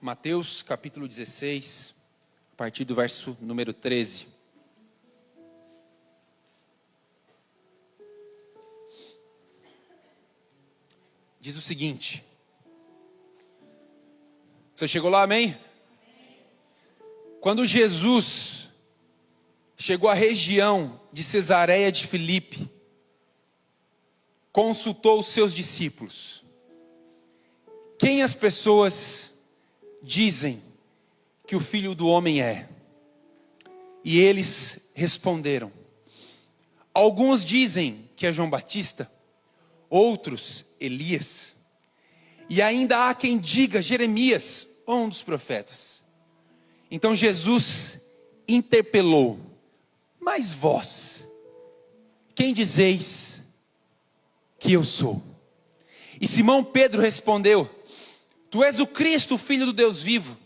Mateus capítulo 16, a partir do verso número 13. Diz o seguinte. Você chegou lá, amém? Quando Jesus chegou à região de Cesareia de Filipe, consultou os seus discípulos. Quem as pessoas dizem que o Filho do Homem é? E eles responderam. Alguns dizem que é João Batista, outros Elias, e ainda há quem diga Jeremias, ou um dos profetas. Então Jesus interpelou: mas vós, quem dizeis que eu sou? E Simão Pedro respondeu: tu és o Cristo, o Filho do Deus vivo.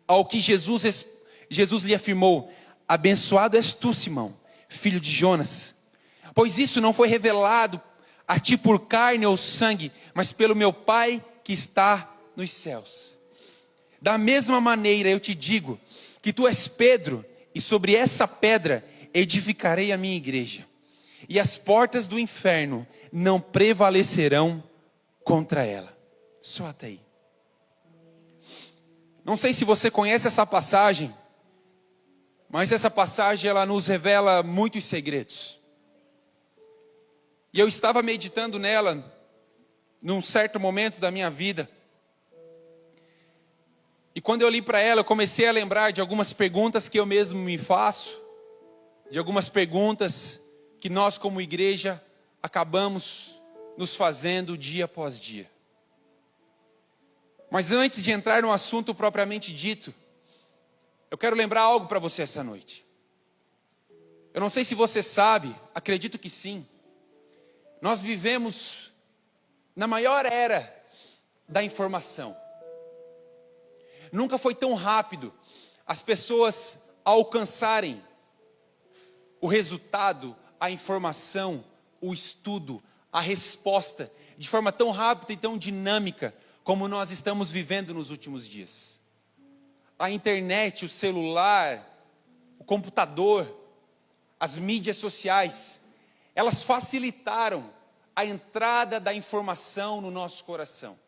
Ao que Jesus lhe afirmou: abençoado és tu, Simão, filho de Jonas, pois isso não foi revelado a ti por carne ou sangue, mas pelo meu Pai que está nos céus. Da mesma maneira eu te digo que tu és Pedro, e sobre essa pedra edificarei a minha igreja, e as portas do inferno não prevalecerão contra ela. Só até aí. Não sei se você conhece essa passagem, mas essa passagem ela nos revela muitos segredos. E eu estava meditando nela num certo momento da minha vida. E quando eu li para ela, eu comecei a lembrar de algumas perguntas que eu mesmo me faço, de algumas perguntas que nós como igreja acabamos nos fazendo dia após dia. Mas antes de entrar no assunto propriamente dito, eu quero lembrar algo para você essa noite. Eu não sei se você sabe, acredito que sim. Nós vivemos na maior era da informação. Nunca foi tão rápido as pessoas alcançarem o resultado, a informação, o estudo, a resposta, de forma tão rápida e tão dinâmica como nós estamos vivendo nos últimos dias. A internet, o celular, o computador, as mídias sociais, elas facilitaram a entrada da informação no nosso coração.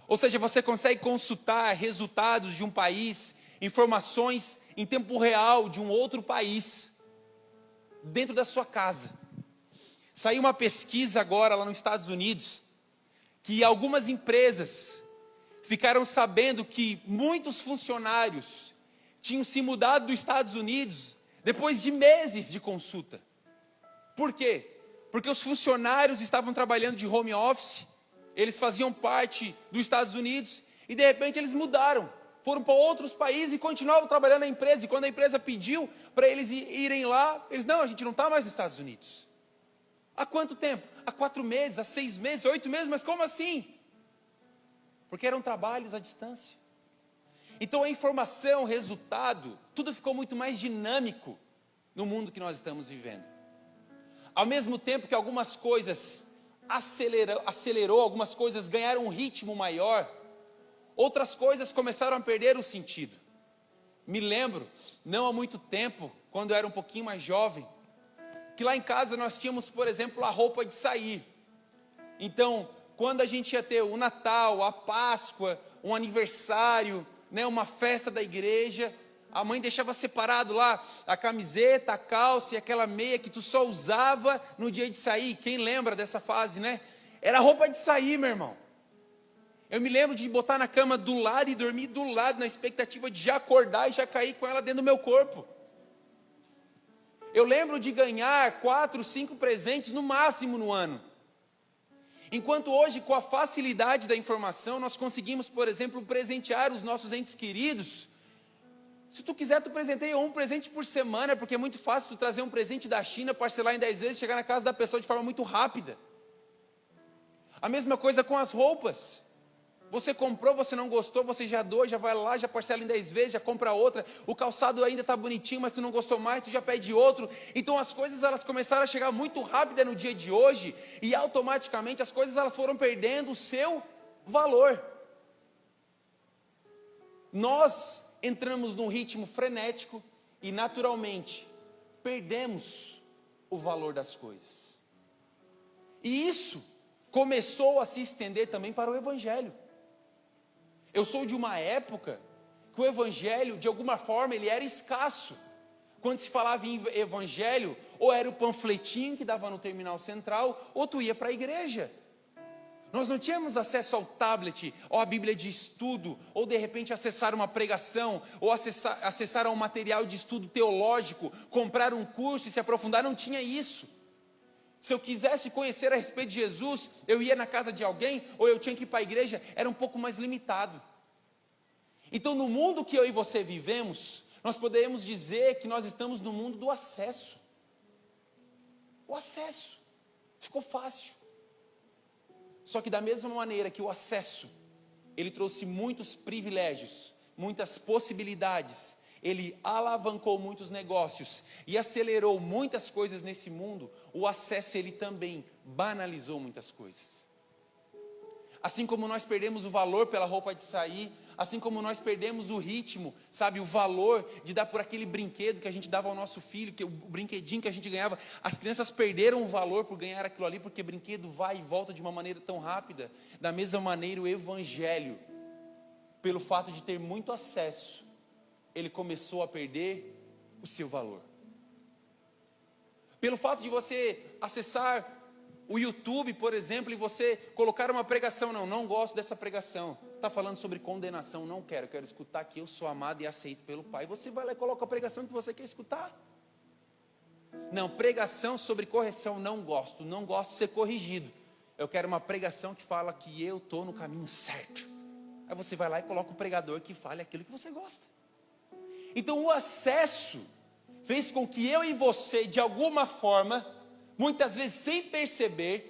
Ou seja, você consegue consultar resultados de um país, informações em tempo real de um outro país, dentro da sua casa. Saiu uma pesquisa agora lá nos Estados Unidos, que algumas empresas ficaram sabendo que muitos funcionários tinham se mudado dos Estados Unidos depois de meses de consulta. Por quê? Porque os funcionários estavam trabalhando de home office, eles faziam parte dos Estados Unidos e de repente eles mudaram, foram para outros países e continuavam trabalhando na empresa. E quando a empresa pediu para eles irem lá, eles: não, a gente não está mais nos Estados Unidos. Há quanto tempo? Há 4 meses, há 6 meses, há 8 meses, mas como assim? Porque eram trabalhos à distância. Então a informação, o resultado, tudo ficou muito mais dinâmico no mundo que nós estamos vivendo. Ao mesmo tempo que algumas coisas acelerou, algumas coisas ganharam um ritmo maior, outras coisas começaram a perder o sentido. Me lembro, não há muito tempo, quando eu era um pouquinho mais jovem, que lá em casa nós tínhamos, por exemplo, a roupa de sair. Então, quando a gente ia ter o Natal, a Páscoa, um aniversário, né, uma festa da igreja, a mãe deixava separado lá a camiseta, a calça e aquela meia que tu só usava no dia de sair. Quem lembra dessa fase, né? Era roupa de sair, meu irmão. Eu me lembro de botar na cama do lado e dormir do lado, na expectativa de já acordar e já cair com ela dentro do meu corpo. Eu lembro de ganhar 4, 5 presentes no máximo no ano. Enquanto hoje, com a facilidade da informação, nós conseguimos, por exemplo, presentear os nossos entes queridos. Se tu quiser, tu presenteia um presente por semana, porque é muito fácil tu trazer um presente da China, parcelar em 10 vezes, chegar na casa da pessoa de forma muito rápida. A mesma coisa com as roupas. Você comprou, você não gostou, você já doa, já vai lá, já parcela em 10 vezes, já compra outra. O calçado ainda está bonitinho, mas tu não gostou mais, tu já pede outro. Então as coisas elas começaram a chegar muito rápida no dia de hoje, e automaticamente as coisas elas foram perdendo o seu valor. nós entramos num ritmo frenético e naturalmente perdemos o valor das coisas. E isso começou a se estender também para o Evangelho. Eu sou de uma época que o Evangelho, de alguma forma, ele era escasso. Quando se falava em Evangelho, ou era o panfletinho que dava no terminal central, ou tu ia para a igreja. Nós não tínhamos acesso ao tablet, ou à Bíblia de estudo, ou de repente acessar uma pregação, ou acessar a um material de estudo teológico, comprar um curso e se aprofundar, não tinha isso. Se eu quisesse conhecer a respeito de Jesus, eu ia na casa de alguém, ou eu tinha que ir para a igreja, era um pouco mais limitado. Então, no mundo que eu e você vivemos, nós podemos dizer que nós estamos no mundo do acesso. O acesso ficou fácil. Só que da mesma maneira que o acesso, ele trouxe muitos privilégios, muitas possibilidades, ele alavancou muitos negócios e acelerou muitas coisas nesse mundo, o acesso ele também banalizou muitas coisas. Assim como nós perdemos o valor pela roupa de sair, assim como nós perdemos o ritmo, sabe, o valor de dar por aquele brinquedo que a gente dava ao nosso filho, o brinquedinho que a gente ganhava, as crianças perderam o valor por ganhar aquilo ali, porque brinquedo vai e volta de uma maneira tão rápida. Da mesma maneira o Evangelho, pelo fato de ter muito acesso, ele começou a perder o seu valor. Pelo fato de você acessar o YouTube, por exemplo, e você colocar uma pregação, não gosto dessa pregação, está falando sobre condenação, não quero escutar que eu sou amado e aceito pelo Pai. Você vai lá e coloca a pregação que você quer escutar. Não, pregação sobre correção, não gosto de ser corrigido. Eu quero uma pregação que fala que eu estou no caminho certo. Aí você vai lá e coloca o pregador que fale aquilo que você gosta. Então o acesso fez com que eu e você, de alguma forma, muitas vezes sem perceber,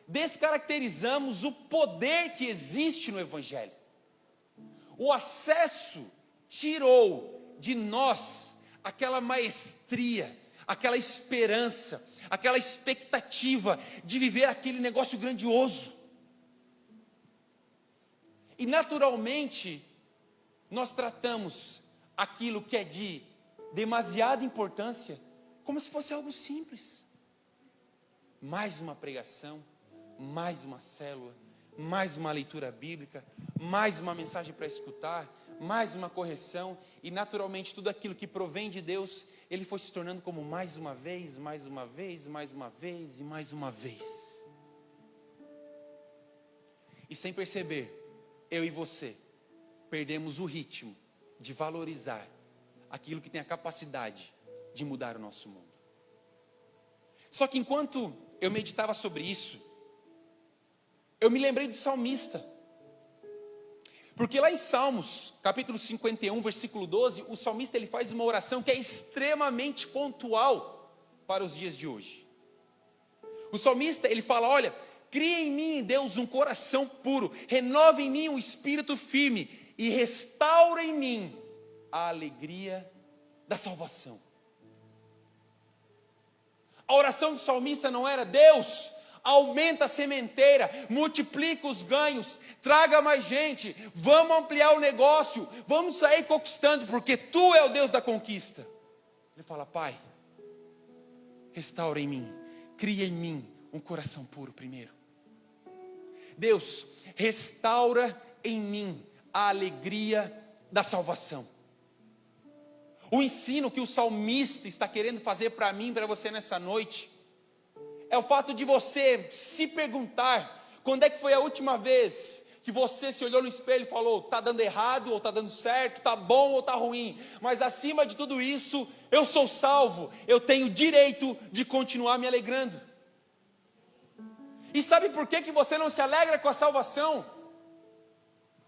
descaracterizamos o poder que existe no Evangelho. O acesso tirou de nós aquela maestria, aquela esperança, aquela expectativa de viver aquele negócio grandioso. E naturalmente, nós tratamos aquilo que é de demasiada importância como se fosse algo simples. Mais uma pregação, mais uma célula, mais uma leitura bíblica, mais uma mensagem para escutar, mais uma correção, e naturalmente tudo aquilo que provém de Deus, ele foi se tornando como mais uma vez, mais uma vez, mais uma vez e mais uma vez. E sem perceber, eu e você perdemos o ritmo de valorizar aquilo que tem a capacidade de mudar o nosso mundo. Só que enquanto eu meditava sobre isso, eu me lembrei do salmista. Porque lá em Salmos, capítulo 51, versículo 12, o salmista ele faz uma oração que é extremamente pontual para os dias de hoje. O salmista ele fala, olha, cria em mim, Deus, um coração puro, renova em mim um espírito firme e restaura em mim a alegria da salvação. A oração do salmista não era, Deus, aumenta a sementeira, multiplica os ganhos, traga mais gente, vamos ampliar o negócio, vamos sair conquistando, porque Tu é o Deus da conquista. Ele fala, Pai, restaura em mim, cria em mim um coração puro primeiro. Deus, restaura em mim a alegria da salvação. O ensino que o salmista está querendo fazer para mim, para você nessa noite, é o fato de você se perguntar, quando é que foi a última vez que você se olhou no espelho e falou, está dando errado ou está dando certo, está bom ou está ruim, mas acima de tudo isso, eu sou salvo, eu tenho direito de continuar me alegrando. E sabe por que você não se alegra com a salvação?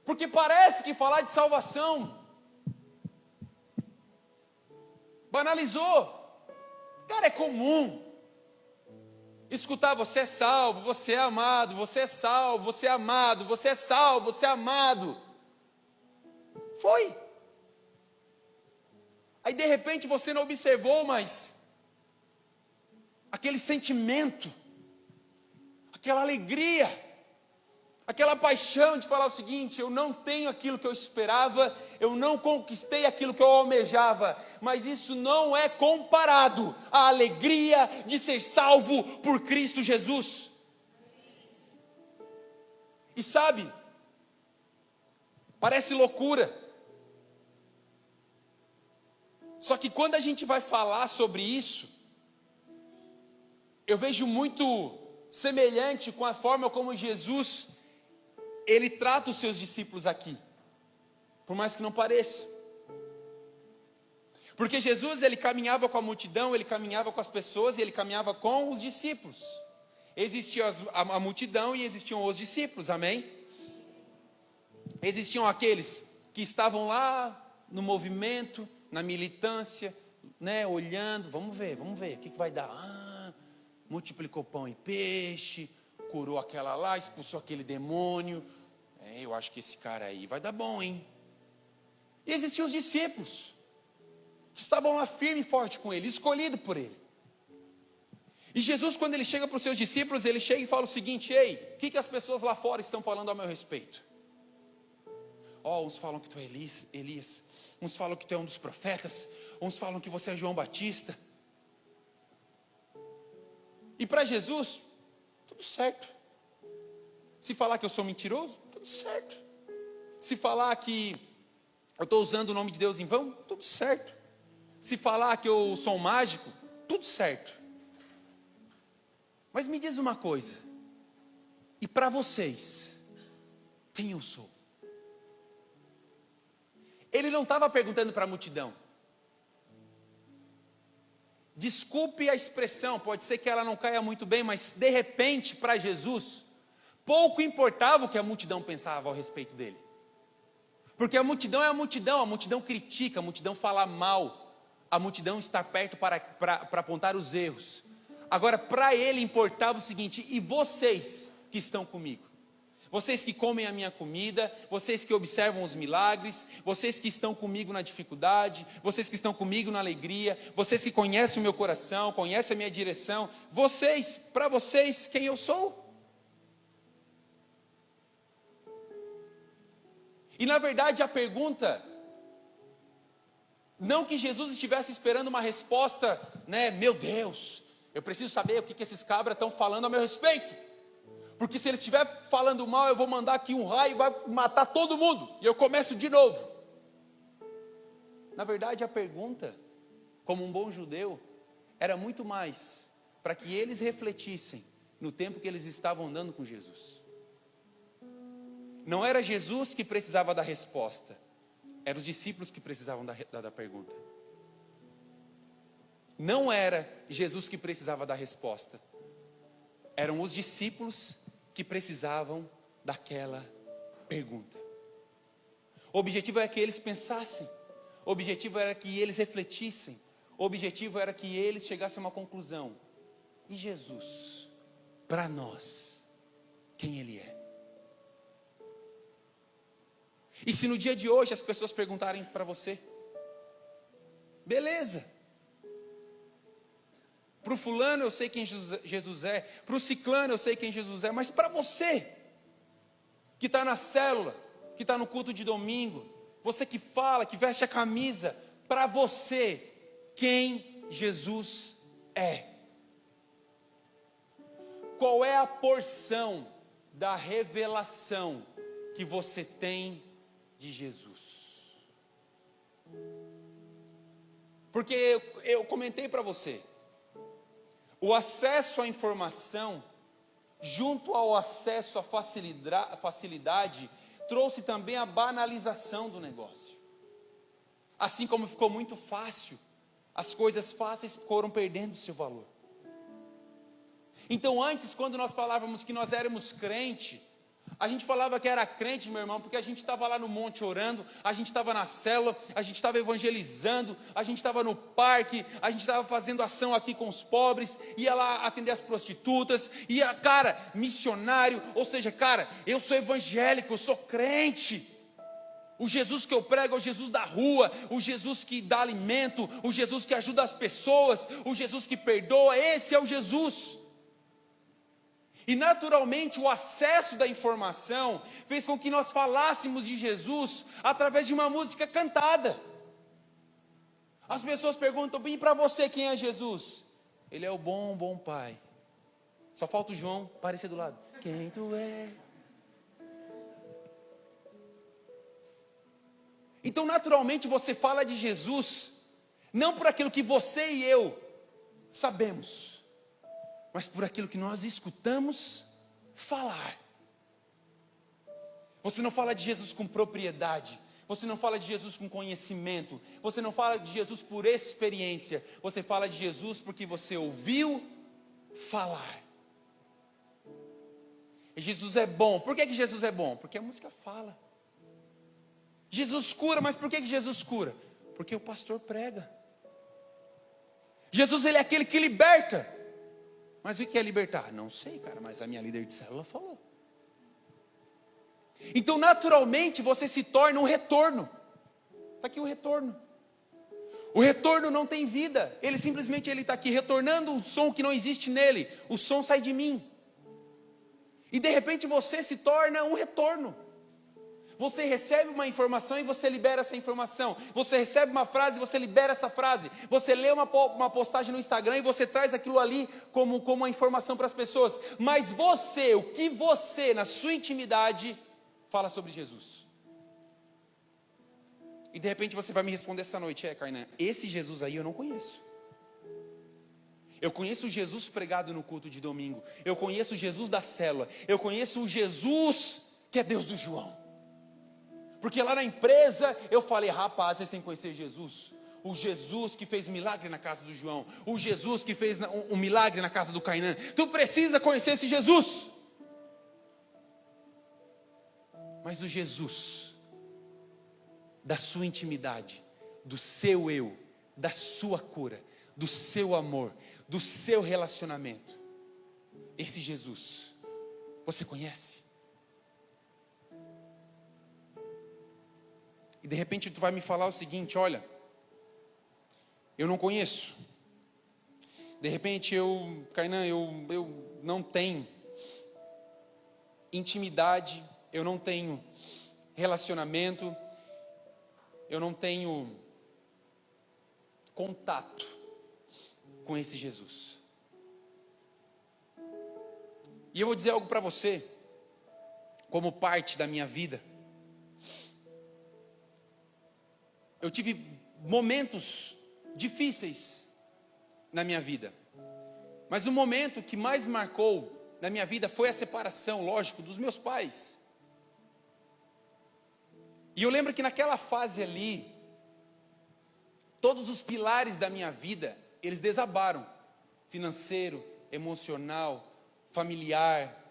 Porque parece que falar de salvação banalizou. Cara, é comum escutar você é salvo, você é amado, você é salvo, você é amado, você é salvo, você é amado. Foi. Aí de repente você não observou mais aquele sentimento, aquela alegria Aquela paixão de falar o seguinte: eu não tenho aquilo que eu esperava, eu não conquistei aquilo que eu almejava, mas isso não é comparado à alegria de ser salvo por Cristo Jesus. E sabe, parece loucura, só que quando a gente vai falar sobre isso, eu vejo muito semelhante com a forma como Jesus, ele trata os seus discípulos aqui, por mais que não pareça. Porque Jesus, ele caminhava com a multidão, ele caminhava com as pessoas, e ele caminhava com os discípulos. Existia a multidão e existiam os discípulos, amém? Existiam aqueles que estavam lá no movimento, na militância, né, olhando, vamos ver, o que vai dar? Multiplicou pão e peixe, curou aquela lá, expulsou aquele demônio. Eu acho que esse cara aí vai dar bom, hein? E existiam os discípulos, que estavam lá firme e forte com ele, escolhido por ele. E Jesus, quando ele chega para os seus discípulos, ele chega e fala o seguinte: ei, o que as pessoas lá fora estão falando a meu respeito? Uns falam que tu é Elias, uns falam que tu é um dos profetas, uns falam que você é João Batista. E para Jesus, tudo certo. Se falar que eu sou mentiroso, tudo certo. Se falar que eu estou usando o nome de Deus em vão, tudo certo. Se falar que eu sou um mágico, tudo certo. Mas me diz uma coisa, e para vocês, quem eu sou? Ele não estava perguntando para a multidão. Desculpe a expressão, pode ser que ela não caia muito bem, mas de repente, para Jesus, pouco importava o que a multidão pensava ao respeito dele. Porque a multidão é a multidão critica, a multidão fala mal, a multidão está perto para apontar os erros. Agora, para ele importava o seguinte: e vocês que estão comigo? Vocês que comem a minha comida, vocês que observam os milagres, vocês que estão comigo na dificuldade, vocês que estão comigo na alegria, vocês que conhecem o meu coração, conhecem a minha direção, vocês, para vocês, quem eu sou? E na verdade a pergunta, não que Jesus estivesse esperando uma resposta, né, meu Deus, eu preciso saber o que esses cabras estão falando a meu respeito. Porque se ele estiver falando mal, eu vou mandar aqui um raio e vai matar todo mundo. E eu começo de novo. Na verdade, a pergunta, como um bom judeu, era muito mais para que eles refletissem no tempo que eles estavam andando com Jesus. Não era Jesus que precisava da resposta. Eram os discípulos que precisavam da pergunta. Não era Jesus que precisava da resposta. Eram os discípulos que precisavam daquela pergunta. O objetivo era que eles pensassem, o objetivo era que eles refletissem, o objetivo era que eles chegassem a uma conclusão. E Jesus, para nós, quem Ele é? E se no dia de hoje as pessoas perguntarem para você, beleza, para o fulano eu sei quem Jesus é, para o ciclano eu sei quem Jesus é, mas para você, que está na célula, que está no culto de domingo, você que fala, que veste a camisa, para você, quem Jesus é? Qual é a porção da revelação que você tem de Jesus? Porque eu comentei para você, o acesso à informação, junto ao acesso à facilidade, trouxe também a banalização do negócio. Assim como ficou muito fácil, as coisas fáceis foram perdendo seu valor. Então antes, quando nós falávamos que nós éramos crente, a gente falava que era crente, meu irmão, porque a gente estava lá no monte orando, a gente estava na célula, a gente estava evangelizando, a gente estava no parque, a gente estava fazendo ação aqui com os pobres, ia lá atender as prostitutas, ia, cara, missionário, ou seja, cara, eu sou evangélico, eu sou crente. O Jesus que eu prego é o Jesus da rua, o Jesus que dá alimento, o Jesus que ajuda as pessoas, o Jesus que perdoa, esse é o Jesus. E naturalmente o acesso da informação fez com que nós falássemos de Jesus através de uma música cantada. As pessoas perguntam, e para você quem é Jesus? Ele é o bom, bom Pai. Só falta o João aparecer do lado. Quem tu é? Então naturalmente você fala de Jesus, não por aquilo que você e eu sabemos, mas por aquilo que nós escutamos falar. Você não fala de Jesus com propriedade, você não fala de Jesus com conhecimento, você não fala de Jesus por experiência, você fala de Jesus porque você ouviu falar. E Jesus é bom. Por que Jesus é bom? Porque a música fala. Jesus cura, mas por que Jesus cura? Porque o pastor prega. Jesus, ele é aquele que liberta. Mas o que é libertar? Não sei, cara, mas a minha líder de célula falou. Então, naturalmente, você se torna um retorno. Está aqui o retorno. O retorno não tem vida. Ele simplesmente está aqui retornando o som que não existe nele. O som sai de mim. E de repente você se torna um retorno. Você recebe uma informação e você libera essa informação. Você recebe uma frase e você libera essa frase. Você lê uma postagem no Instagram e você traz aquilo ali como uma informação para as pessoas. Mas você, o que você, na sua intimidade, fala sobre Jesus? E de repente você vai me responder essa noite, Kainan, esse Jesus aí eu não conheço. Eu conheço o Jesus pregado no culto de domingo. Eu conheço o Jesus da célula. Eu conheço o Jesus que é Deus do João. Porque lá na empresa eu falei, rapaz, vocês têm que conhecer Jesus. O Jesus que fez milagre na casa do João. O Jesus que fez um milagre na casa do Kainan. Tu precisa conhecer esse Jesus. Mas o Jesus da sua intimidade, do seu eu, da sua cura, do seu amor, do seu relacionamento. Esse Jesus, você conhece? E de repente tu vai me falar o seguinte, olha, eu não conheço. De repente Kainan, eu não tenho intimidade, eu não tenho relacionamento, eu não tenho contato com esse Jesus. E eu vou dizer algo para você, como parte da minha vida. Eu tive momentos difíceis na minha vida. Mas o momento que mais marcou na minha vida foi a separação, lógico, dos meus pais. E eu lembro que naquela fase ali, todos os pilares da minha vida, eles desabaram. Financeiro, emocional, familiar,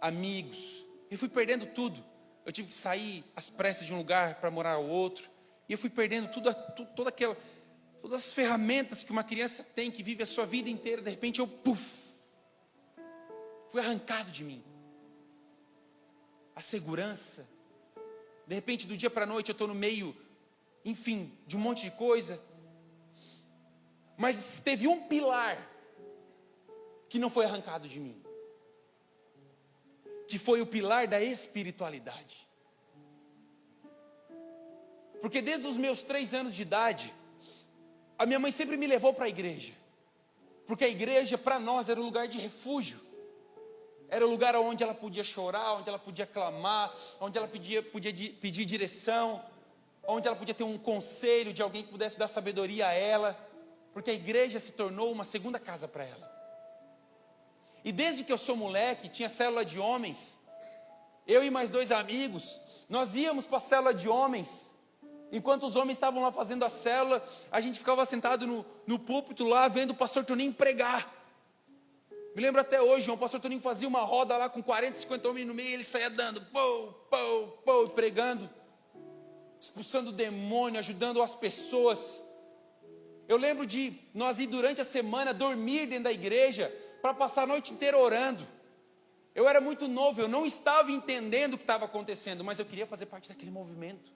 amigos. Eu fui perdendo tudo. Eu tive que sair às pressas de um lugar para morar ao outro. E eu fui perdendo todas as ferramentas que uma criança tem, que vive a sua vida inteira. De repente eu, fui arrancado de mim. A segurança. De repente, do dia para a noite, eu estou no meio, enfim, de um monte de coisa. Mas teve um pilar que não foi arrancado de mim. Que foi o pilar da espiritualidade. Porque desde os meus 3 anos de idade, a minha mãe sempre me levou para a igreja. Porque a igreja, para nós, era um lugar de refúgio. Era o lugar onde ela podia chorar, onde ela podia clamar, onde ela podia pedir direção, onde ela podia ter um conselho de alguém que pudesse dar sabedoria a ela, porque a igreja se tornou uma segunda casa para ela. E desde que eu sou moleque, tinha célula de homens, eu e mais 2 amigos, nós íamos para a célula de homens, enquanto os homens estavam lá fazendo a célula, a gente ficava sentado no púlpito lá, vendo o pastor Toninho pregar. Me lembro até hoje, o pastor Toninho fazia uma roda lá com 40, 50 homens no meio, e ele saía dando, pregando, expulsando o demônio, ajudando as pessoas. Eu lembro de nós ir durante a semana, dormir dentro da igreja, para passar a noite inteira orando. Eu era muito novo, eu não estava entendendo o que estava acontecendo, mas eu queria fazer parte daquele movimento.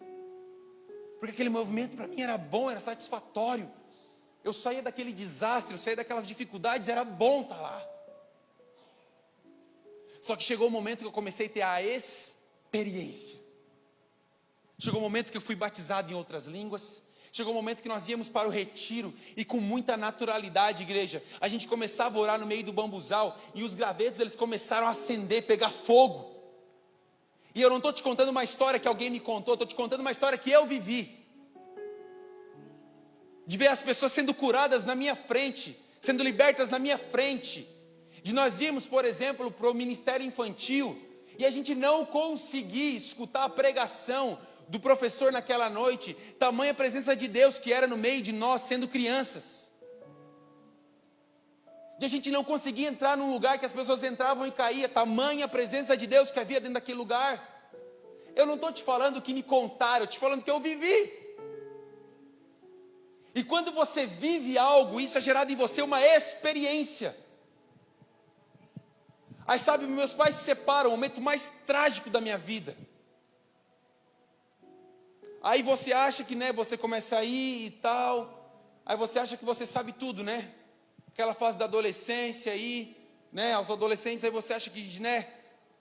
Porque aquele movimento para mim era bom, era satisfatório. Eu saía daquele desastre, eu saía daquelas dificuldades, era bom estar lá. Só que chegou o momento que eu comecei a ter a experiência. Chegou o momento que eu fui batizado em outras línguas. Chegou o momento que nós íamos para o retiro e com muita naturalidade, igreja, a gente começava a orar no meio do bambuzal e os gravetos eles começaram a acender, pegar fogo. E eu não estou te contando uma história que alguém me contou, estou te contando uma história que eu vivi. De ver as pessoas sendo curadas na minha frente, sendo libertas na minha frente. De nós irmos, por exemplo, para o ministério infantil e a gente não conseguir escutar a pregação do professor naquela noite, tamanha presença de Deus que era no meio de nós, sendo crianças. De a gente não conseguir entrar num lugar que as pessoas entravam e caíam, tamanha presença de Deus que havia dentro daquele lugar. Eu não estou te falando que me contaram, eu estou te falando que eu vivi. E quando você vive algo, isso é gerado em você uma experiência. Aí sabe, meus pais se separam, o momento mais trágico da minha vida. Aí você acha que, né, você começa a ir e tal, aí você acha que você sabe tudo, né? Aquela fase da adolescência aí, né, aos adolescentes, aí você acha que, né,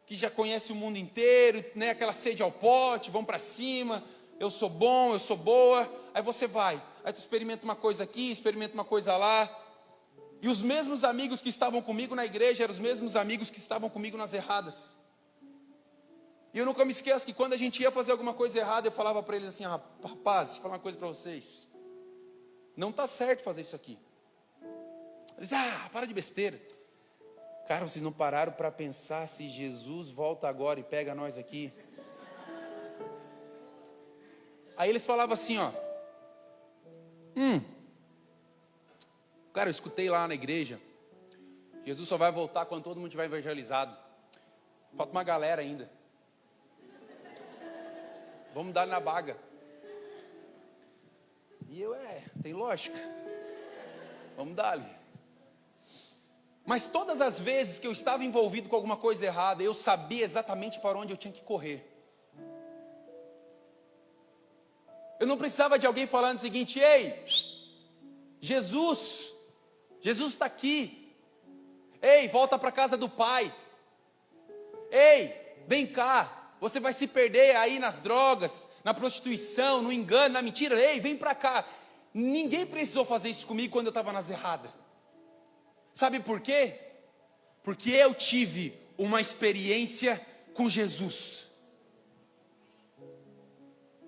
que já conhece o mundo inteiro, né, aquela sede ao pote, vão para cima, eu sou bom, eu sou boa, aí você vai, aí tu experimenta uma coisa aqui, experimenta uma coisa lá, e os mesmos amigos que estavam comigo na igreja, eram os mesmos amigos que estavam comigo nas erradas. E eu nunca me esqueço que quando a gente ia fazer alguma coisa errada, eu falava para eles assim, rapaz, deixa eu falar uma coisa para vocês, não está certo fazer isso aqui. Eles, para de besteira. Cara, vocês não pararam para pensar se Jesus volta agora e pega nós aqui? Aí eles falavam assim, cara, eu escutei lá na igreja, Jesus só vai voltar quando todo mundo tiver evangelizado. Falta uma galera ainda. Vamos dar na baga. E eu, tem lógica. Vamos dar ali. Mas todas as vezes que eu estava envolvido com alguma coisa errada, eu sabia exatamente para onde eu tinha que correr. Eu não precisava de alguém falando o seguinte, ei, Jesus está aqui. Ei, volta para a casa do Pai. Ei, vem cá. Você vai se perder aí nas drogas, na prostituição, no engano, na mentira. Ei, vem para cá. Ninguém precisou fazer isso comigo quando eu estava nas erradas. Sabe por quê? Porque eu tive uma experiência com Jesus.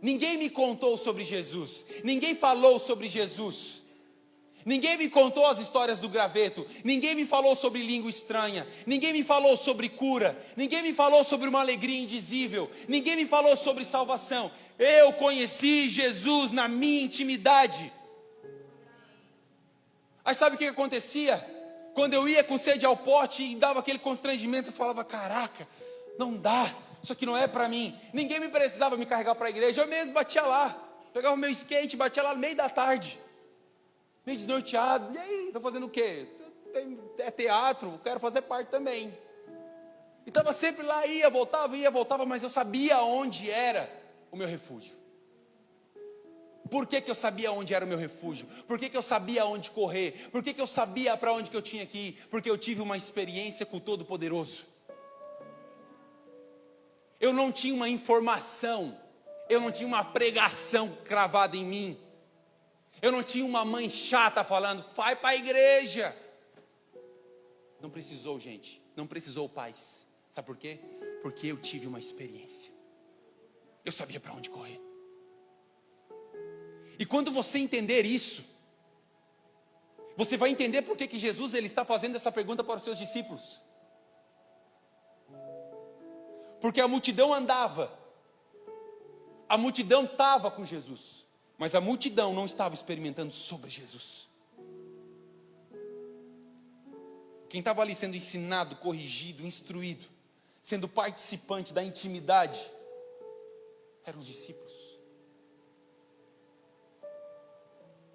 Ninguém me contou sobre Jesus. Ninguém falou sobre Jesus. Ninguém me contou as histórias do graveto. Ninguém me falou sobre língua estranha. Ninguém me falou sobre cura. Ninguém me falou sobre uma alegria indizível. Ninguém me falou sobre salvação. Eu conheci Jesus na minha intimidade. Aí sabe o que acontecia? Quando eu ia com sede ao pote e dava aquele constrangimento, eu falava, caraca, não dá. Isso aqui não é para mim. Ninguém me precisava me carregar para a igreja. Eu mesmo batia lá. Pegava o meu skate, batia lá no meio da tarde. Meio desnorteado, e aí, estou fazendo o quê? É teatro, quero fazer parte também. E estava sempre lá, ia, voltava, mas eu sabia onde era o meu refúgio. Por que eu sabia onde era o meu refúgio? Por que eu sabia onde correr? Por que eu sabia para onde que eu tinha que ir? Porque eu tive uma experiência com o Todo-Poderoso. Eu não tinha uma informação, eu não tinha uma pregação cravada em mim. Eu não tinha uma mãe chata falando, vai para a igreja. Não precisou, gente. Não precisou, pais. Sabe por quê? Porque eu tive uma experiência. Eu sabia para onde correr. E quando você entender isso, você vai entender por que Jesus ele está fazendo essa pergunta para os seus discípulos. Porque a multidão andava. A multidão estava com Jesus. Mas a multidão não estava experimentando sobre Jesus. Quem estava ali sendo ensinado, corrigido, instruído, sendo participante da intimidade, eram os discípulos.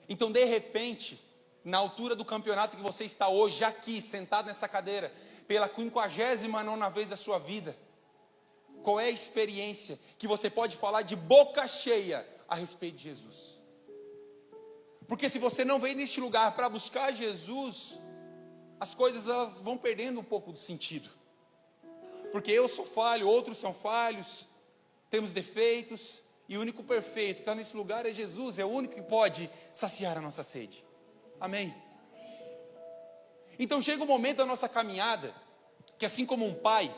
Então, de repente, na altura do campeonato que você está hoje, aqui, sentado nessa cadeira, pela 59ª vez da sua vida, qual é a experiência que você pode falar de boca cheia a respeito de Jesus? Porque se você não vem neste lugar para buscar Jesus, as coisas elas vão perdendo um pouco do sentido. Porque eu sou falho, outros são falhos, temos defeitos, e o único perfeito que está nesse lugar é Jesus, é o único que pode saciar a nossa sede. Amém? Então chega um momento da nossa caminhada, que assim como um pai,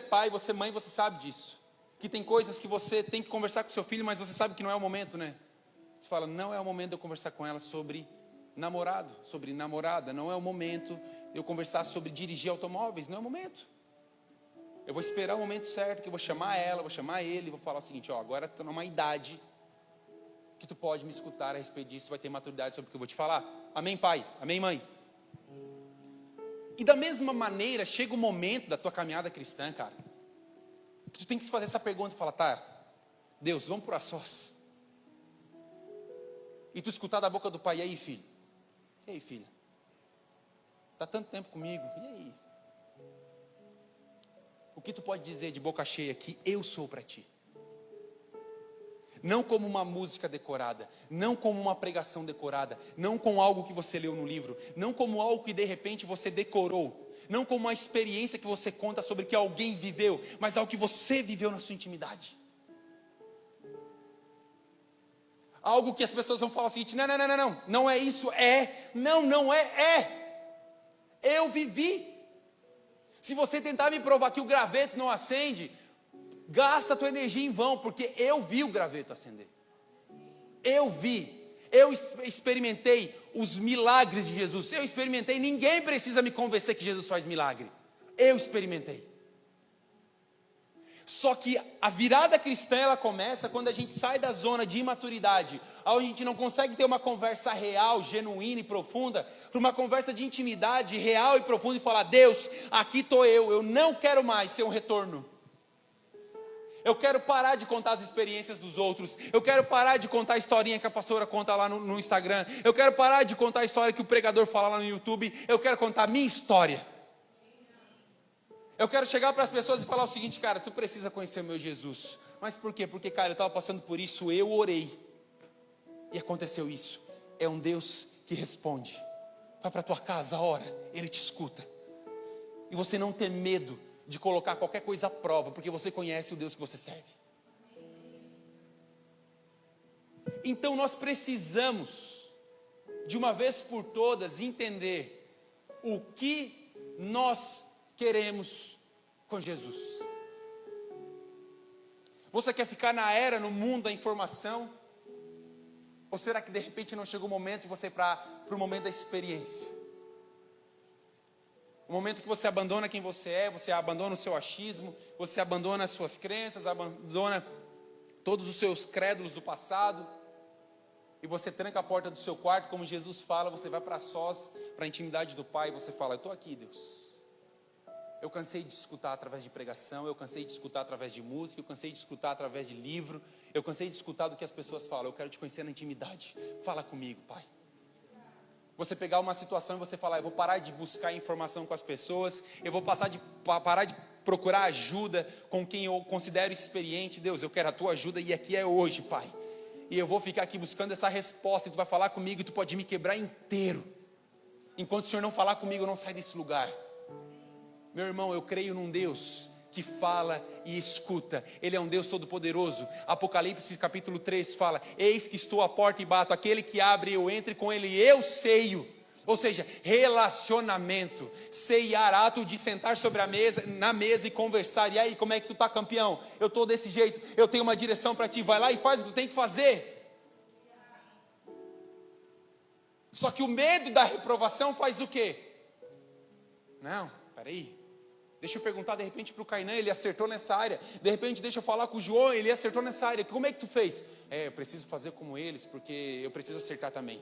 pai, você mãe, você sabe disso, que tem coisas que você tem que conversar com seu filho, mas você sabe que não é o momento, né? Você fala, não é o momento de eu conversar com ela sobre namorado, sobre namorada, não é o momento de eu conversar sobre dirigir automóveis, não é o momento. Eu vou esperar o momento certo, que eu vou chamar ela, vou chamar ele, vou falar o seguinte, ó, agora estou numa idade que tu pode me escutar a respeito disso, tu vai ter maturidade sobre o que eu vou te falar. Amém, pai? Amém, mãe? E da mesma maneira, chega o momento da tua caminhada cristã, cara, que tu tem que se fazer essa pergunta e falar, tá, Deus, vamos por a sós. E tu escutar da boca do pai, e aí, filho? E aí, filha? Está tanto tempo comigo, e aí? O que tu pode dizer de boca cheia que eu sou para ti? Não como uma música decorada, não como uma pregação decorada, não com algo que você leu no livro, não como algo que de repente você decorou, não como uma experiência que você conta sobre que alguém viveu, mas algo que você viveu na sua intimidade. Algo que as pessoas vão falar o seguinte, não é isso, não é. Eu vivi. Se você tentar me provar que o graveto não acende, gasta a tua energia em vão, porque eu vi o graveto acender. Eu vi, eu experimentei os milagres de Jesus, eu experimentei, ninguém precisa me convencer que Jesus faz milagre. Eu experimentei. Só que a virada cristã, ela começa quando a gente sai da zona de imaturidade, onde a gente não consegue ter uma conversa real, genuína e profunda, para uma conversa de intimidade real e profunda e falar, Deus, aqui estou eu não quero mais ser um retorno. Eu quero parar de contar as experiências dos outros, eu quero parar de contar a historinha que a pastora conta lá no Instagram, eu quero parar de contar a história que o pregador fala lá no YouTube, eu quero contar a minha história. Eu quero chegar para as pessoas e falar o seguinte, cara, tu precisa conhecer o meu Jesus. Mas por quê? Porque, cara, eu estava passando por isso, eu orei. E aconteceu isso. É um Deus que responde. Vai para a tua casa, ora, Ele te escuta. E você não tem medo de colocar qualquer coisa à prova, porque você conhece o Deus que você serve. Então nós precisamos, de uma vez por todas, entender o que nós queremos com Jesus. Você quer ficar na era, no mundo da informação? Ou será que de repente não chegou o momento de você ir para o momento da experiência? O momento que você abandona quem você é, você abandona o seu achismo, você abandona as suas crenças, abandona todos os seus crédulos do passado, e você tranca a porta do seu quarto, como Jesus fala, você vai para sós, para a intimidade do Pai, e você fala, eu estou aqui, Deus. Eu cansei de escutar através de pregação, eu cansei de escutar através de música, eu cansei de escutar através de livro, eu cansei de escutar do que as pessoas falam, eu quero te conhecer na intimidade. Fala comigo, Pai. Você pegar uma situação e você falar, eu vou parar de buscar informação com as pessoas, eu vou parar de procurar ajuda com quem eu considero experiente. Deus, eu quero a tua ajuda e aqui é hoje, Pai. E eu vou ficar aqui buscando essa resposta, e tu vai falar comigo e tu pode me quebrar inteiro. Enquanto o Senhor não falar comigo, eu não saio desse lugar. Meu irmão, eu creio num Deus que fala e escuta. Ele é um Deus todo-poderoso. Apocalipse capítulo 3 fala, eis que estou à porta e bato, aquele que abre eu entro com ele, eu ceio. Ou seja, relacionamento, ceiar, ato de sentar sobre a mesa, na mesa e conversar. E aí, como é que tu tá, campeão? Eu estou desse jeito, eu tenho uma direção para ti, vai lá e faz o que tu tem que fazer. Só que o medo da reprovação faz o quê? Não, peraí. Deixa eu perguntar de repente para o Kainan, ele acertou nessa área. De repente deixa eu falar com o João, ele acertou nessa área. Como é que tu fez? Eu preciso fazer como eles, porque eu preciso acertar também.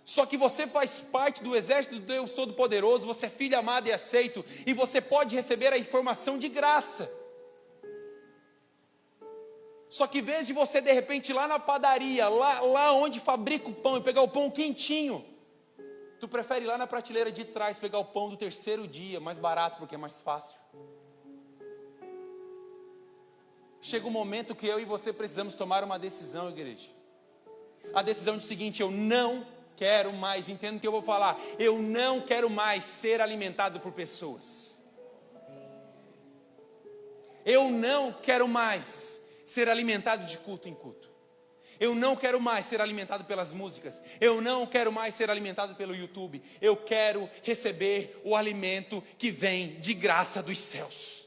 Só que você faz parte do exército do Deus Todo-Poderoso, você é filho amado e aceito, e você pode receber a informação de graça. Só que em vez de você de repente ir lá na padaria, lá onde fabrica o pão, e pegar o pão quentinho, tu prefere ir lá na prateleira de trás pegar o pão do terceiro dia, mais barato porque é mais fácil. Chega um momento que eu e você precisamos tomar uma decisão, igreja. A decisão é o seguinte, eu não quero mais, entenda o que eu vou falar, eu não quero mais ser alimentado por pessoas. Eu não quero mais ser alimentado de culto em culto. Eu não quero mais ser alimentado pelas músicas. Eu não quero mais ser alimentado pelo YouTube. Eu quero receber o alimento que vem de graça dos céus.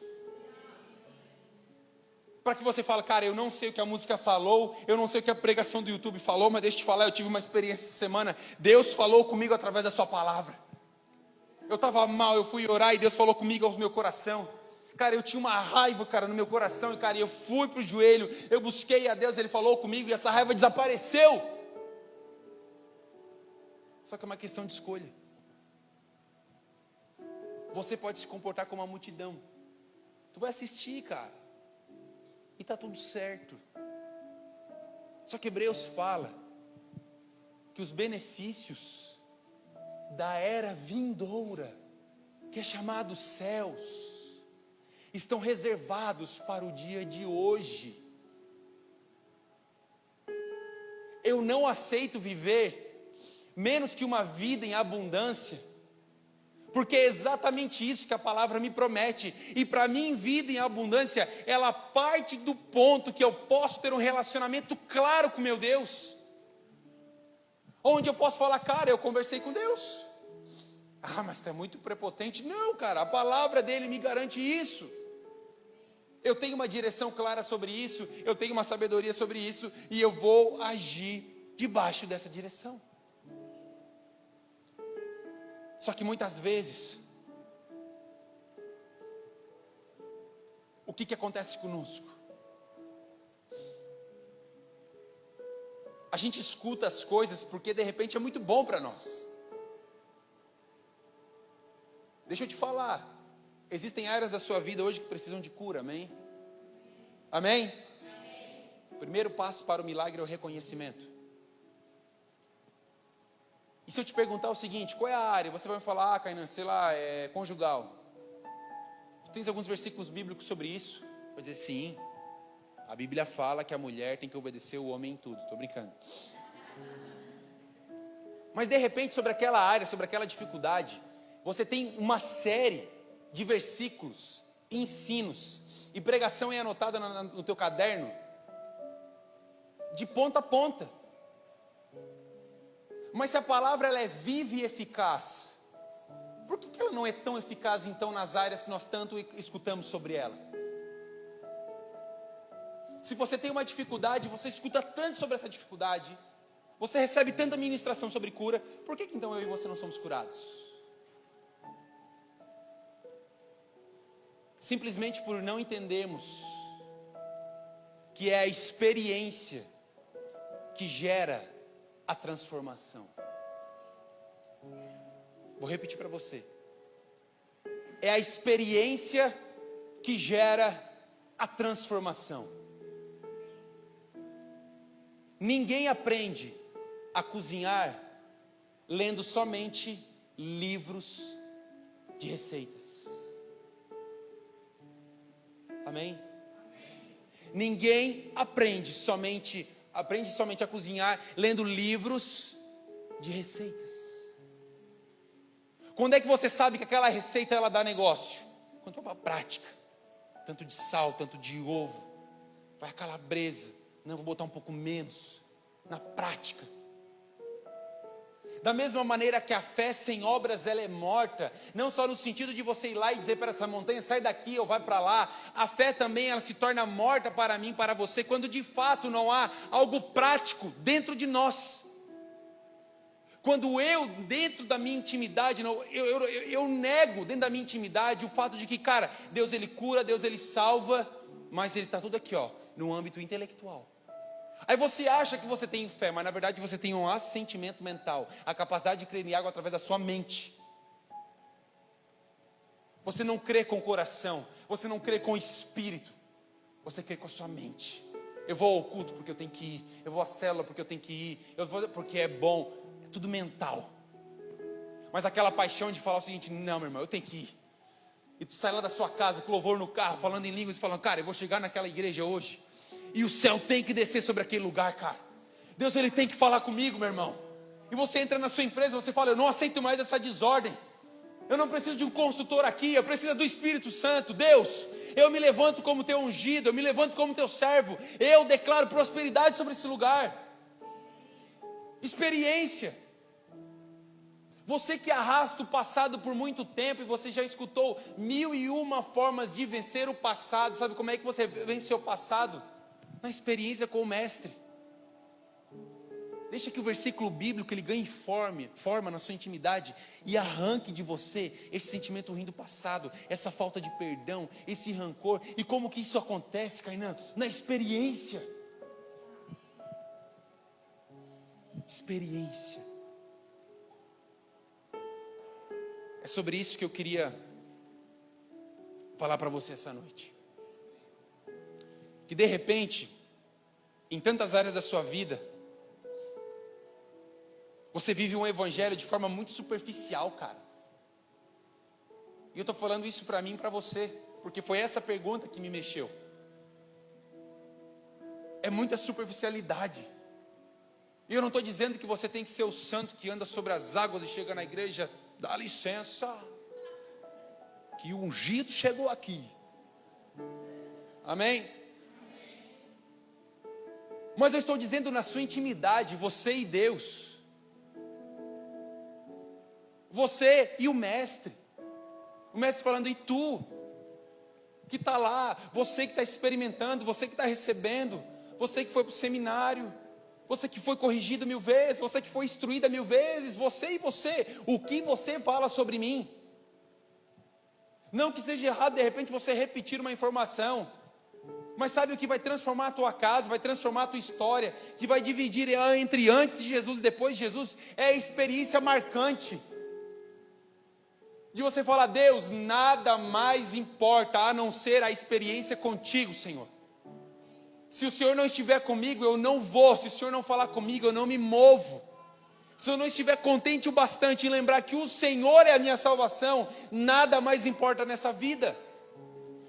Para que você fale, cara, eu não sei o que a música falou, eu não sei o que a pregação do YouTube falou, mas deixa eu te falar, eu tive uma experiência essa semana. Deus falou comigo através da sua palavra. Eu estava mal, eu fui orar e Deus falou comigo ao meu coração. Cara, eu tinha uma raiva, cara, no meu coração. E, cara, eu fui para o joelho, eu busquei a Deus, Ele falou comigo e essa raiva desapareceu. Só que é uma questão de escolha. Você pode se comportar como uma multidão. Tu vai assistir, cara. E tá tudo certo. Só que Hebreus fala que os benefícios da era vindoura, que é chamado céus, estão reservados para o dia de hoje. Eu não aceito viver menos que uma vida em abundância, porque é exatamente isso que a palavra me promete. E para mim, vida em abundância, ela parte do ponto que eu posso ter um relacionamento claro com meu Deus, onde eu posso falar, cara, eu conversei com Deus. Ah, mas tu é muito prepotente. Não, cara, a palavra dele me garante isso. Eu tenho uma direção clara sobre isso, eu tenho uma sabedoria sobre isso, e eu vou agir debaixo dessa direção. Só que muitas vezes, o que acontece conosco? A gente escuta as coisas porque de repente é muito bom para nós. Deixa eu te falar. Existem áreas da sua vida hoje que precisam de cura, amém? Amém? Amém. O primeiro passo para o milagre é o reconhecimento. E se eu te perguntar o seguinte, qual é a área? Você vai me falar, Kainan, sei lá, é conjugal. Tu tens alguns versículos bíblicos sobre isso? Vai dizer, sim. A Bíblia fala que a mulher tem que obedecer o homem em tudo. Estou brincando. Mas de repente, sobre aquela área, sobre aquela dificuldade, você tem uma série de versículos, ensinos, e pregação é anotada no teu caderno, de ponta a ponta. Mas se a palavra ela é viva e eficaz, por que ela não é tão eficaz então nas áreas que nós tanto escutamos sobre ela? Se você tem uma dificuldade, você escuta tanto sobre essa dificuldade, você recebe tanta ministração sobre cura, por que então eu e você não somos curados? Simplesmente por não entendermos que é a experiência que gera a transformação. Vou repetir para você. É a experiência que gera a transformação. Ninguém aprende a cozinhar lendo somente livros de receitas. Amém? Ninguém aprende somente a cozinhar lendo livros de receitas. Quando é que você sabe que aquela receita ela dá negócio? Quando for para a prática. Tanto de sal, tanto de ovo. Vai a calabresa. Não, vou botar um pouco menos. Na prática. Da mesma maneira que a fé sem obras ela é morta, não só no sentido de você ir lá e dizer para essa montanha, sai daqui ou vai para lá. A fé também ela se torna morta para mim, para você, quando de fato não há algo prático dentro de nós. Quando eu, dentro da minha intimidade, eu nego dentro da minha intimidade o fato de que, cara, Deus ele cura, Deus ele salva, mas ele está tudo aqui, ó, no âmbito intelectual. Aí você acha que você tem fé, mas na verdade você tem um assentimento mental, a capacidade de crer em algo através da sua mente. Você não crê com o coração, você não crê com o espírito, você crê com a sua mente. Eu vou ao culto porque eu tenho que ir, eu vou à célula porque eu tenho que ir, eu vou porque é bom, é tudo mental. Mas aquela paixão de falar o seguinte, não meu irmão, eu tenho que ir. E tu sai lá da sua casa com louvor no carro, falando em línguas e falando, cara, eu vou chegar naquela igreja hoje. E o céu tem que descer sobre aquele lugar, cara. Deus ele tem que falar comigo, meu irmão. E você entra na sua empresa, você fala, eu não aceito mais essa desordem. Eu não preciso de um consultor aqui, eu preciso do Espírito Santo. Deus, eu me levanto como teu ungido, eu me levanto como teu servo. Eu declaro prosperidade sobre esse lugar. Experiência. Você que arrasta o passado por muito tempo e você já escutou 1001 formas de vencer o passado. Sabe como é que você venceu o passado? Na experiência com o mestre. Deixa que o versículo bíblico ele ganhe forma na sua intimidade e arranque de você esse sentimento ruim do passado, essa falta de perdão, esse rancor. E como que isso acontece, Kainan? Na experiência. Experiência. É sobre isso que eu queria falar para você essa noite. Que de repente, em tantas áreas da sua vida, você vive um evangelho de forma muito superficial, cara. E eu estou falando isso para mim e para você, porque foi essa pergunta que me mexeu. É muita superficialidade. E eu não estou dizendo que você tem que ser o santo que anda sobre as águas e chega na igreja, dá licença, que o ungido chegou aqui. Amém? Mas eu estou dizendo na sua intimidade, você e Deus. Você e o mestre. O mestre falando, e tu? Que está lá, você que está experimentando, você que está recebendo, você que foi para o seminário, você que foi corrigido 1000 vezes, você que foi instruída 1000 vezes, você e você, o que você fala sobre mim? Não que seja errado de repente você repetir uma informação, mas sabe o que vai transformar a tua casa, vai transformar a tua história, que vai dividir entre antes de Jesus e depois de Jesus, é a experiência marcante. De você falar, Deus, nada mais importa a não ser a experiência contigo, Senhor. Se o Senhor não estiver comigo, eu não vou. Se o Senhor não falar comigo, eu não me movo. Se eu não estiver contente o bastante em lembrar que o Senhor é a minha salvação, nada mais importa nessa vida.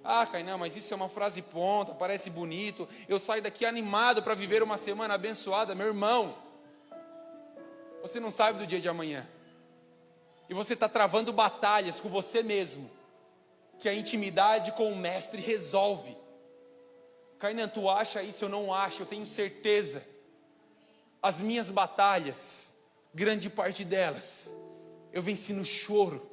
Ah, Kainan, mas isso é uma frase pronta, parece bonito. Eu saio daqui animado para viver uma semana abençoada. Meu irmão, você não sabe do dia de amanhã. E você está travando batalhas com você mesmo, que a intimidade com o mestre resolve. Kainan, tu acha isso? Eu não acho, eu tenho certeza. As minhas batalhas, grande parte delas, eu venci no choro,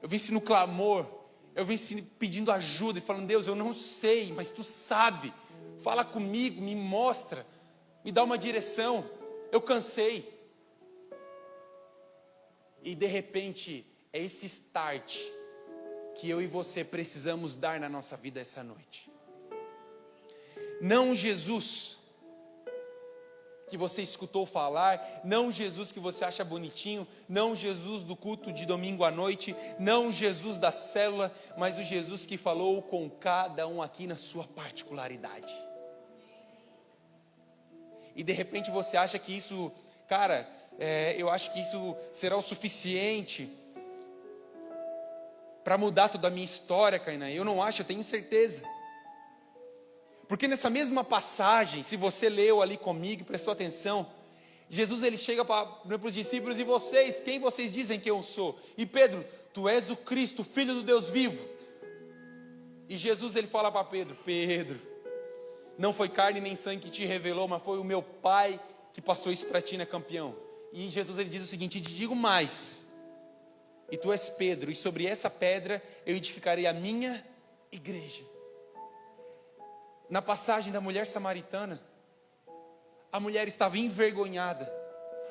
eu venci no clamor, eu venci pedindo ajuda e falando, Deus, eu não sei, mas tu sabe, fala comigo, me mostra, me dá uma direção. Eu cansei. E de repente, é esse start que eu e você precisamos dar na nossa vida essa noite. Não Jesus que você escutou falar, não Jesus que você acha bonitinho, não Jesus do culto de domingo à noite, não Jesus da célula, mas o Jesus que falou com cada um aqui na sua particularidade. E de repente você acha que isso, cara, eu acho que isso será o suficiente para mudar toda a minha história, Kainan. Eu não acho, eu tenho certeza. Porque nessa mesma passagem, se você leu ali comigo, prestou atenção, Jesus ele chega para os discípulos, e vocês, quem vocês dizem que eu sou? E Pedro, tu és o Cristo, Filho do Deus vivo. E Jesus ele fala para Pedro, Pedro, não foi carne nem sangue que te revelou, mas foi o meu Pai que passou isso para ti, né, campeão? E Jesus ele diz o seguinte, te digo mais, e tu és Pedro, e sobre essa pedra eu edificarei a minha igreja. Na passagem da mulher samaritana, a mulher estava envergonhada,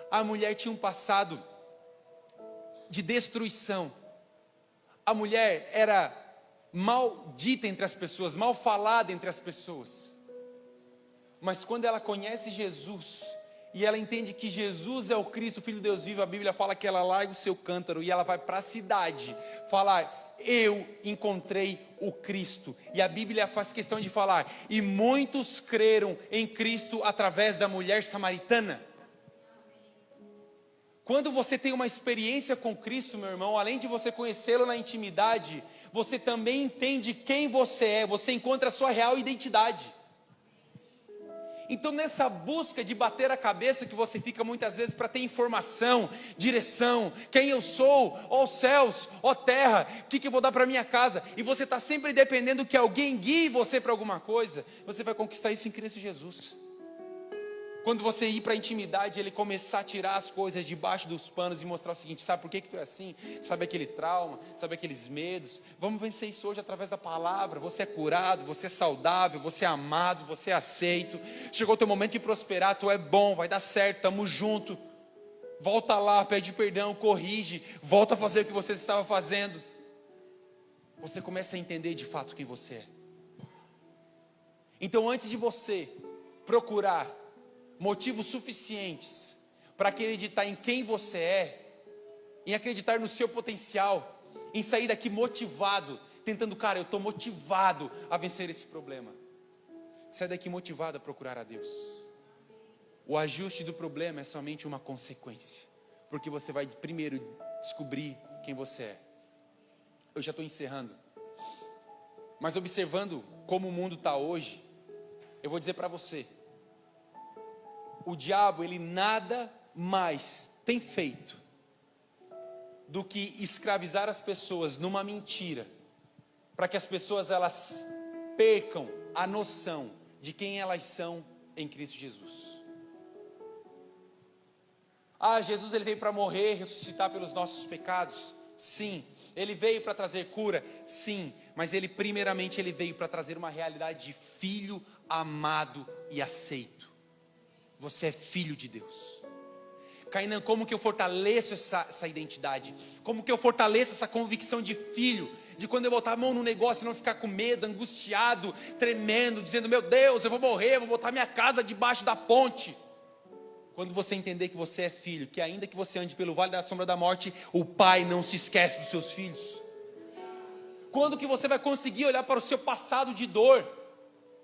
a mulher tinha um passado de destruição, a mulher era maldita entre as pessoas, mal falada entre as pessoas, mas quando ela conhece Jesus, e ela entende que Jesus é o Cristo, Filho de Deus vivo, a Bíblia fala que ela larga o seu cântaro, e ela vai para a cidade, falar, eu encontrei o Cristo. E a Bíblia faz questão de falar, e muitos creram em Cristo através da mulher samaritana. Quando você tem uma experiência com Cristo, meu irmão, além de você conhecê-lo na intimidade, você também entende quem você é, você encontra a sua real identidade. Então nessa busca de bater a cabeça que você fica muitas vezes para ter informação, direção, quem eu sou, ó céus, ó terra, o que eu vou dar para minha casa, e você está sempre dependendo que alguém guie você para alguma coisa, você vai conquistar isso em Cristo Jesus. Quando você ir para a intimidade, Ele começar a tirar as coisas debaixo dos panos e mostrar o seguinte: sabe por que tu é assim? Sabe aquele trauma? Sabe aqueles medos? Vamos vencer isso hoje através da palavra. Você é curado, você é saudável, você é amado, você é aceito. Chegou o teu momento de prosperar, tu é bom, vai dar certo, estamos junto. Volta lá, pede perdão, corrige, volta a fazer o que você estava fazendo. Você começa a entender de fato quem você é. Então antes de você procurar motivos suficientes para acreditar em quem você é, em acreditar no seu potencial, em sair daqui motivado, tentando, cara, eu estou motivado a vencer esse problema. Sai daqui motivado a procurar a Deus. O ajuste do problema é somente uma consequência, porque você vai primeiro descobrir quem você é. Eu já estou encerrando, mas observando como o mundo está hoje, eu vou dizer para você: o diabo, ele nada mais tem feito do que escravizar as pessoas numa mentira, para que as pessoas elas percam a noção de quem elas são em Cristo Jesus. Jesus ele veio para morrer, ressuscitar pelos nossos pecados, sim. Ele veio para trazer cura, sim. Mas ele primeiramente ele veio para trazer uma realidade de filho amado e aceito. Você é filho de Deus. Kainan, como que eu fortaleço essa identidade? Como que eu fortaleço essa convicção de filho? De quando eu botar a mão no negócio, não ficar com medo, angustiado, tremendo, dizendo: meu Deus, eu vou morrer, vou botar minha casa debaixo da ponte. Quando você entender que você é filho, que ainda que você ande pelo vale da sombra da morte, o Pai não se esquece dos seus filhos. Quando que você vai conseguir olhar para o seu passado de dor,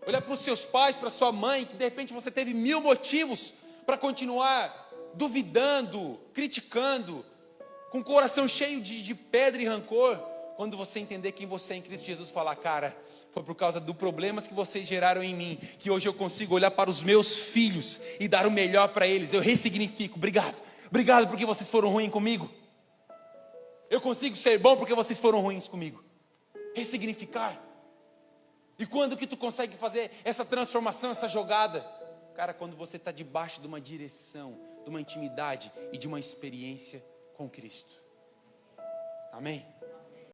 olhar para os seus pais, para sua mãe, que de repente você teve 1000 motivos para continuar duvidando, criticando, com o coração cheio de pedra e rancor. Quando você entender quem você é em Cristo Jesus, falar: cara, foi por causa dos problemas que vocês geraram em mim, que hoje eu consigo olhar para os meus filhos e dar o melhor para eles. Eu ressignifico: obrigado porque vocês foram ruins comigo. Eu consigo ser bom porque vocês foram ruins comigo. Ressignificar. E quando que tu consegue fazer essa transformação, essa jogada? Cara, quando você está debaixo de uma direção, de uma intimidade e de uma experiência com Cristo. Amém?